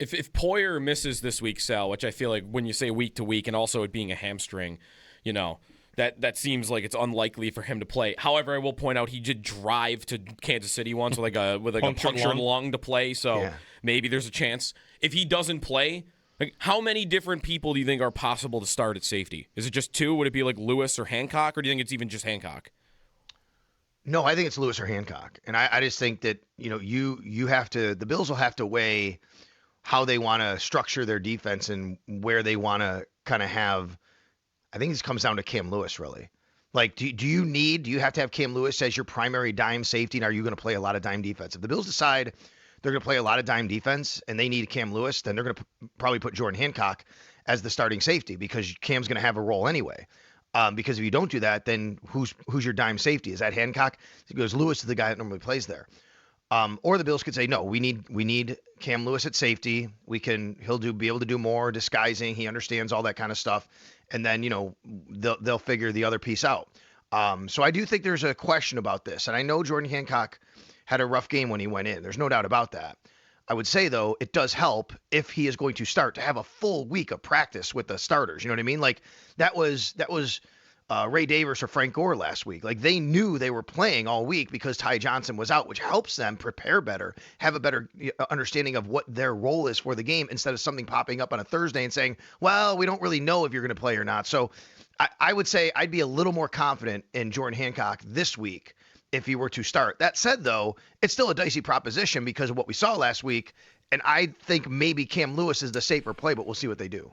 If Poyer misses this week, Sal, which I feel like when you say week to week, and also it being a hamstring, you know, that seems like it's unlikely for him to play. However, I will point out he did drive to Kansas City once with a punctured lung to play, so maybe there's a chance. If he doesn't play, like how many different people do you think are possible to start at safety? Is it just two? Would it be like Lewis or Hancock, or do you think it's even just Hancock? No, I think it's Lewis or Hancock, and I just think that you have to. The Bills will have to weigh how they want to structure their defense and where they want to kind of have. I think this comes down to Cam Lewis, really. Like, do you have to have Cam Lewis as your primary dime safety, and are you going to play a lot of dime defense? If the Bills decide they're going to play a lot of dime defense and they need Cam Lewis, then they're going to probably put Jordan Hancock as the starting safety because Cam's going to have a role anyway. Because if you don't do that, then who's your dime safety? Is that Hancock? Because Lewis is the guy that normally plays there. Or the Bills could say, no, we need Cam Lewis at safety. He'll be able to do more disguising. He understands all that kind of stuff, and then they'll figure the other piece out. So I do think there's a question about this, and I know Jordan Hancock had a rough game when he went in. There's no doubt about that. I would say though, it does help if he is going to start to have a full week of practice with the starters. You know what I mean? Like that was Ray Davis or Frank Gore last week. Like they knew they were playing all week because Ty Johnson was out, which helps them prepare better, have a better understanding of what their role is for the game instead of something popping up on a Thursday and saying, well, we don't really know if you're going to play or not. So I would say I'd be a little more confident in Jordan Hancock this week if he were to start. That said, though, it's still a dicey proposition because of what we saw last week. And I think maybe Cam Lewis is the safer play, but we'll see what they do.